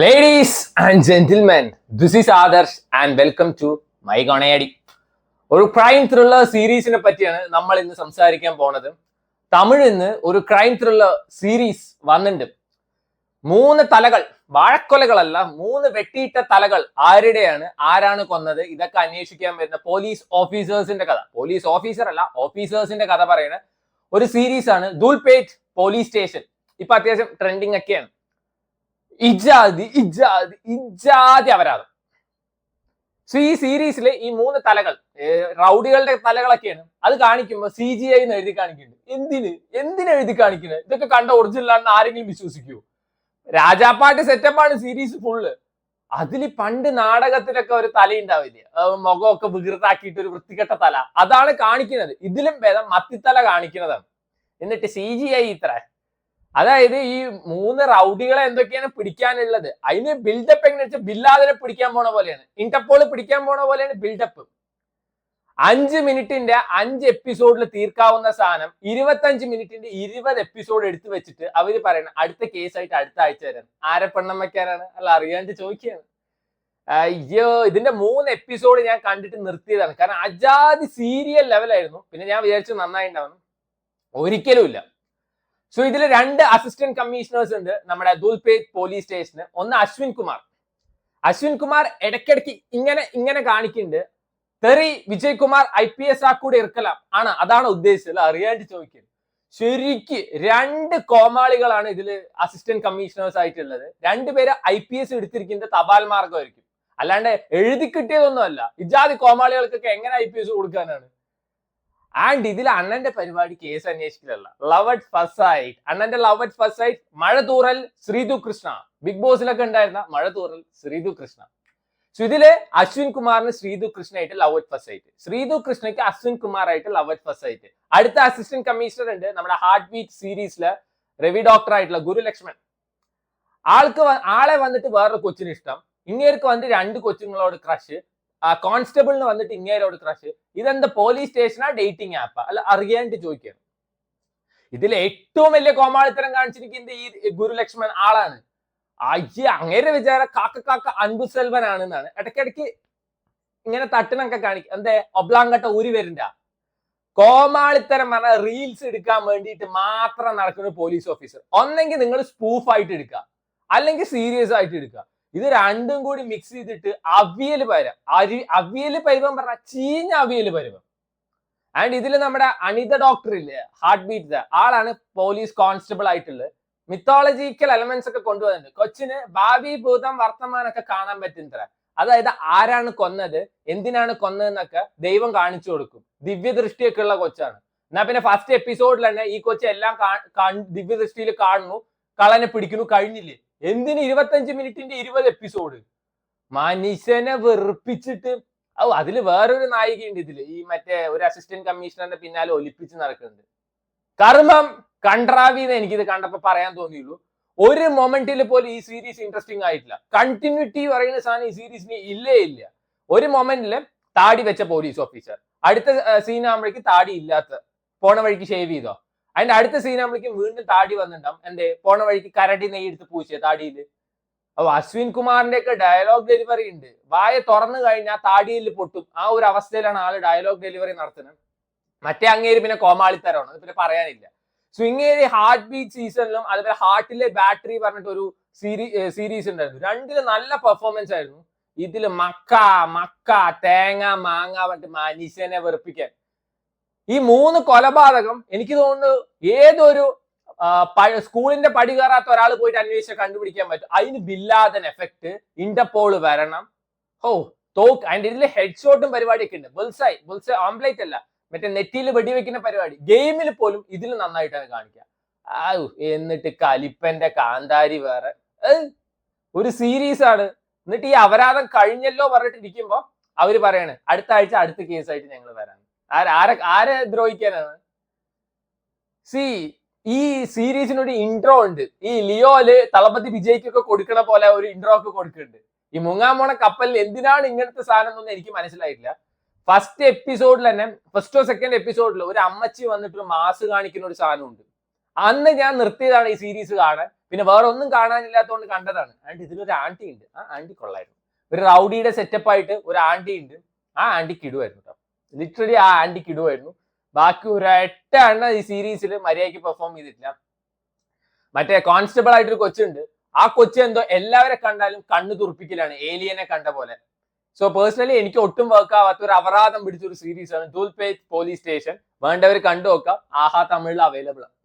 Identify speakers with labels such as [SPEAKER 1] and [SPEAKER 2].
[SPEAKER 1] Ladies and gentlemen, this is Adarsh and welcome to My Gonayadi. ഒരു crime thriller സീരീസിനെ പറ്റിയാണ് നമ്മൾ ഇന്ന് സംസാരിക്കാൻ പോണത്. തമിഴിൽ നിന്ന് ഒരു ക്രൈം ത്രില്ലർ സീരീസ് വന്നിട്ടുണ്ട്. 3 തലകൾ, വാഴക്കൊലകളല്ല, 3 വെട്ടിയിട്ട തലകൾ ആരുടെയാണ്, ആരാണ് കൊന്നത്, ഇതൊക്കെ അന്വേഷിക്കാൻ വരുന്ന പോലീസ് ഓഫീസേഴ്സിന്റെ കഥ. പോലീസ് ഓഫീസർ അല്ല, ഓഫീസേഴ്സിന്റെ കഥ പറയുന്ന ഒരു സീരീസ് ആണ് ദുൽപേറ്റ് പോലീസ് സ്റ്റേഷൻ. ഇപ്പൊ അത്യാവശ്യം ട്രെൻഡിങ് ഒക്കെയാണ്. ഇജാതി അപരാധം. സോ ഈ സീരീസിലെ ഈ 3 തലകൾ റൗഡികളുടെ തലകളൊക്കെയാണ്. അത് കാണിക്കുമ്പോൾ CGI എന്ന് എഴുതി കാണിക്കുന്നുണ്ട്. എന്തിന് എഴുതി കാണിക്കുന്നത്? ഇതൊക്കെ കണ്ട ഒറിജിനൽ ആണെന്ന് ആരെങ്കിലും വിശ്വസിക്കുമോ? രാജാപ്പാട്ട് സെറ്റപ്പാണ് സീരീസ് ഫുള്ള്. അതിൽ പണ്ട് നാടകത്തിലൊക്കെ ഒരു തല ഉണ്ടാവില്ലേ, മുഖമൊക്കെ വികൃതാക്കിയിട്ട് ഒരു വൃത്തികെട്ട തല, അതാണ് കാണിക്കുന്നത്. ഇതിലും ഭേദം മത്തിത്തല കാണിക്കുന്നതാണ്. എന്നിട്ട് CGI ഇത്ര. അതായത് ഈ 3 റൗഡികളെ എന്തൊക്കെയാണ് പിടിക്കാനുള്ളത്, അതിന് ബിൽഡപ്പ് എങ്ങനെ വെച്ചാൽ ബില്ലാദിനെ പിടിക്കാൻ പോണ പോലെയാണ്, ഇന്റർപോൾ പിടിക്കാൻ പോണ പോലെയാണ് ബിൽഡപ്പ്. 5 മിനിറ്റിന്റെ 5 എപ്പിസോഡിൽ തീർക്കാവുന്ന സാധനം 25 മിനിറ്റിന്റെ 20 എപ്പിസോഡ് എടുത്തു വെച്ചിട്ട് അവര് പറയണം അടുത്ത കേസായിട്ട് അടുത്ത ആഴ്ച വരാൻ. ആരെ പെണ്ണം വെക്കാനാണ്? അല്ല, അറിയാണ്ട് ചോദിക്കുകയാണ്. അയ്യോ, ഇതിന്റെ 3 എപ്പിസോഡ് ഞാൻ കണ്ടിട്ട് നിർത്തിയതാണ്. കാരണം അജാതി സീരിയൽ ലെവലായിരുന്നു. പിന്നെ ഞാൻ വിചാരിച്ചു നന്നായിണ്ടാവും, ഒരിക്കലും ഇല്ല. സോ ഇതിൽ 2 അസിസ്റ്റന്റ് കമ്മീഷണേഴ്സ് ഉണ്ട് നമ്മുടെ ദുൽപേറ്റ് പോലീസ് സ്റ്റേഷന്. ഒന്ന് അശ്വിൻ കുമാർ ഇടയ്ക്കിടയ്ക്ക് ഇങ്ങനെ കാണിക്കുന്നുണ്ട്. തെറി വിജയ് കുമാർ IPS കൂടെ ഇറക്കലാം ആണ്, അതാണ് ഉദ്ദേശിച്ചത്, അറിയാണ്ട് ചോദിക്കുന്നത്. ശരിക്ക് 2 കോമാളികളാണ് ഇതിൽ അസിസ്റ്റന്റ് കമ്മീഷണേഴ്സ് ആയിട്ടുള്ളത്. 2 പേര് IPS എടുത്തിരിക്കുന്നത് തപാൽ മാർഗമായിരിക്കും, അല്ലാണ്ട് എഴുതി കിട്ടിയതൊന്നുമല്ല. ഇജാതി കോമാളികൾക്കൊക്കെ എങ്ങനെ IPS കൊടുക്കാനാണ്? ആൻഡ് ഇതിൽ അണ്ണന്റെ പരിപാടി കേസ് അന്വേഷിക്കലല്ല, ലവ് അറ്റ് ഫസ്റ്റ് സൈറ്റ്. അണ്ണന്റെ ലവ് അറ്റ് ഫസ്റ്റ് സൈറ്റ് മഴ തൂറൽ ശ്രീതു കൃഷ്ണ. ബിഗ് ബോസിലൊക്കെ ഉണ്ടായിരുന്ന മഴ തൂറൽ ശ്രീതു കൃഷ്ണ. സോ ഇതില് അശ്വിൻ കുമാറിന് ശ്രീതു കൃഷ്ണയായിട്ട് love at first sight, Sreethu കൃഷ്ണയ്ക്ക് അശ്വിൻ കുമാറായിട്ട് ലവ് അറ്റ് ഫസ്റ്റ് സൈറ്റ്. അടുത്ത അസിസ്റ്റന്റ് കമ്മീഷണർ ഉണ്ട് നമ്മുടെ ഹാർട്ട് ബീറ്റ് സീരീസിലെ രവി ഡോക്ടർ ആയിട്ടുള്ള ഗുരുലക്ഷ്മൺ. ആളെ വന്നിട്ട് വേറൊരു കൊച്ചിന് ഇഷ്ടം, ഇങ്ങേർക്ക് വന്നിട്ട് 2 കൊച്ചുങ്ങളോട് ക്രഷ്, കോൺസ്റ്റബിളിന് വന്നിട്ട് ഇങ്ങേരോട് ക്രഷ്. ഇതെന്താ പോലീസ് സ്റ്റേഷനാ, ഡേറ്റിംഗ് ആപ്പാ? അല്ല, അറിയാണ്ട് ചോദിക്കണം. ഇതിൽ ഏറ്റവും വലിയ കോമാളിത്തരം കാണിച്ചിരിക്കുന്നത് ഈ ഗുരുലക്ഷ്മൺ ആളാണ്. അങ്ങേരെ വിചാരം കാക്ക അൻപു സെൽവൻ ആണെന്നാണ്. ഇടയ്ക്കിടയ്ക്ക് ഇങ്ങനെ തട്ടിനൊക്കെ കാണിക്കും. എന്തേ ഒബ്ലാങ്കട്ട ഊരി വരണ്ട കോമാളിത്തരം പറഞ്ഞാൽ റീൽസ് എടുക്കാൻ വേണ്ടിയിട്ട് മാത്രം നടക്കുന്ന പോലീസ് ഓഫീസർ. ഒന്നെങ്കിൽ നിങ്ങൾ സ്പൂഫ് ആയിട്ട് എടുക്കുക, അല്ലെങ്കിൽ സീരിയസ് ആയിട്ട് എടുക്കുക. ഇത് രണ്ടും കൂടി മിക്സ് ചെയ്തിട്ട് അവിയൽ പരുവം പറഞ്ഞ ചീഞ്ഞ അവിയൽ പരുവം. ആൻഡ് ഇതിൽ നമ്മുടെ അനിത ഡോക്ടർ ഇല്ലേ, ഹാർട്ട് ബീറ്റ് ആളാണ് പോലീസ് കോൺസ്റ്റബിൾ ആയിട്ടുള്ളത്. മിത്തോളജിക്കൽ എലമെന്റ്സ് ഒക്കെ കൊണ്ടുവന്നിട്ടുണ്ട്. കൊച്ചിന് ഭാവി ഭൂതം വർത്തമാനൊക്കെ കാണാൻ പറ്റുന്ന, അതായത് ആരാണ് കൊന്നത്, എന്തിനാണ് കൊന്നതെന്നൊക്കെ ദൈവം കാണിച്ചു കൊടുക്കും. ദിവ്യദൃഷ്ടിയൊക്കെ ഉള്ള കൊച്ചാണ്. എന്നാ പിന്നെ ഫസ്റ്റ് എപ്പിസോഡിൽ തന്നെ ഈ കൊച്ചു എല്ലാം ദിവ്യദൃഷ്ടിയിൽ കാണുന്നു, കള്ളനെ പിടിക്കുന്നു, കഴിഞ്ഞില്ലേ? എന്തിന് 25 മിനിറ്റിന്റെ 20 എപ്പിസോഡ്? മനുഷ്യനെ വെറുപ്പിച്ചിട്ട്. അതില് വേറൊരു നായികയുണ്ട് ഇതില്, ഈ മറ്റേ ഒരു അസിസ്റ്റന്റ് കമ്മീഷണറിന്റെ പിന്നാലെ ഒലിപ്പിച്ച് നടക്കുന്നുണ്ട്. കർമ്മം കൺട്രാവി എന്ന് എനിക്കിത് കണ്ടപ്പോ പറയാൻ തോന്നിയുള്ളൂ. ഒരു മൊമെന്റിൽ പോലും ഈ സീരീസ് ഇൻട്രസ്റ്റിംഗ് ആയിട്ടില്ല. കണ്ടിന്യൂറ്റി പറയുന്ന സാധനം ഈ സീരീസിന് ഇല്ല. ഒരു മൊമെന്റില് താടി വെച്ച പോലീസ് ഓഫീസർ, അടുത്ത സീൻ ആകുമ്പോഴേക്ക് താടി ഇല്ലാത്ത, പോണ വഴിക്ക് ഷേവ് ചെയ്തോ. അതിന്റെ അടുത്ത സീൻ ആകുമ്പോഴേക്കും വീണ്ടും താടി വന്നിട്ടുണ്ടാവും. എന്റെ പോണ വഴിക്ക് കരടി നെയ്യ് എടുത്ത് പൂച്ചേ താടിയില്. അശ്വിൻ കുമാറിന്റെ ഒക്കെ ഡയലോഗ് ഡെലിവറി ഉണ്ട്. വായ തുറന്നു കഴിഞ്ഞാൽ താടിയിൽ പൊട്ടും. ആ ഒരു അവസ്ഥയിലാണ് ആള് ഡയലോഗ് ഡെലിവറി നടത്തുന്നത്. മറ്റേ അങ്ങേര് പിന്നെ കോമാളിത്തരമാണ്, അത് പിന്നെ പറയാനില്ല. സോ ഇങ്ങേര് ഹാർട്ട് ബീറ്റ് സീസണിലും അതുപോലെ ഹാർട്ടിലെ ബാറ്ററി പറഞ്ഞിട്ട് ഒരു സീരീസ് ഉണ്ടായിരുന്നു. 2 നല്ല പെർഫോമൻസ് ആയിരുന്നു. ഇതില് മക്ക തേങ്ങ മാങ്ങ പറഞ്ഞിട്ട് മനുഷ്യനെ വെറുപ്പിക്കാൻ. ഈ 3 കൊലപാതകം എനിക്ക് തോന്നുന്നു ഏതൊരു സ്കൂളിന്റെ പടി കയറാത്ത ഒരാൾ പോയിട്ട് അന്വേഷിച്ച് കണ്ടുപിടിക്കാൻ പറ്റും. അതിന് ബില്ലാദൻ എഫക്ട്, ഇന്റർപോൾ വരണം. തോക്ക്. അതിന്റെ ഇതിൽ ഹെഡ് ഷോട്ടും പരിപാടിയൊക്കെ ഉണ്ട്. ബുൾസൈ ഓംപ്ലേറ്റ് അല്ല, മറ്റേ നെറ്റിയിൽ വെടിവെക്കുന്ന പരിപാടി. ഗെയിമിൽ പോലും ഇതിൽ നന്നായിട്ടാണ് കാണിക്കുക. എന്നിട്ട് കലിപ്പന്റെ കാന്താരി വേറെ ഒരു സീരീസ് ആണ്. എന്നിട്ട് ഈ അപരാധം കഴിഞ്ഞല്ലോ പറഞ്ഞിട്ടിരിക്കുമ്പോ അവര് പറയാണ് അടുത്ത ആഴ്ച അടുത്ത കേസായിട്ട് ഞങ്ങൾ വരാൻ. ആരെ ദ്രോഹിക്കാനാണ്? ഈ സീരീസിനൊരു ഇൻട്രോ ഉണ്ട്. ഈ ലിയോയില് തളപതി വിജയ്ക്കൊക്കെ കൊടുക്കണ പോലെ ഒരു ഇൻട്രോ ഒക്കെ കൊടുക്കുന്നുണ്ട്. ഈ മുങ്ങാമോണ കപ്പലിൽ എന്തിനാണ് ഇങ്ങനത്തെ സാധനം എന്നൊന്നും എനിക്ക് മനസ്സിലായിട്ടില്ല. ഫസ്റ്റ് എപ്പിസോഡിൽ തന്നെ, ഫസ്റ്റോ സെക്കൻഡ് എപ്പിസോഡിൽ ഒരു അമ്മച്ചി വന്നിട്ട് മാസ് കാണിക്കുന്ന ഒരു സാധനം ഉണ്ട്. അന്ന് ഞാൻ നിർത്തിയതാണ് ഈ സീരീസ് കാണാൻ. പിന്നെ വേറെ ഒന്നും കാണാനില്ലാത്തതുകൊണ്ട് കണ്ടതാണ്. ആൻഡ് ഇതിലൊരു ആന്റി ഉണ്ട്. ആ ആന്റി കൊള്ളായിരുന്നു. ഒരു റൗഡിയുടെ സെറ്റപ്പ് ആയിട്ട് ഒരു ആന്റി ഉണ്ട്. ആ ആന്റി കിടുവായിരുന്നു കേട്ടോ. ലിറ്ററലി ആ ആന്റി കിടുവായിരുന്നു. ബാക്കി ഒരൊറ്റ എണ്ണ ഈ സീരീസിൽ മര്യാദയ്ക്ക് പെർഫോം ചെയ്തിട്ടില്ല. മറ്റേ കോൺസ്റ്റബിൾ ആയിട്ടൊരു കൊച്ചുണ്ട്. ആ കൊച്ചു എന്തോ എല്ലാവരെ കണ്ടാലും കണ്ണു തുറപ്പിക്കലാണ്, ഏലിയനെ കണ്ട പോലെ. സോ പേഴ്സണലി എനിക്ക് ഒട്ടും വർക്ക് ആവാത്ത ഒരു അപരാധം പിടിച്ച ഒരു സീരീസ് ആണ് ടൂൾപേറ്റ് പോലീസ് സ്റ്റേഷൻ. വേണ്ടവർ കണ്ടു നോക്കാം. ആഹാ തമിഴിൽ അവൈലബിൾ ആണ്.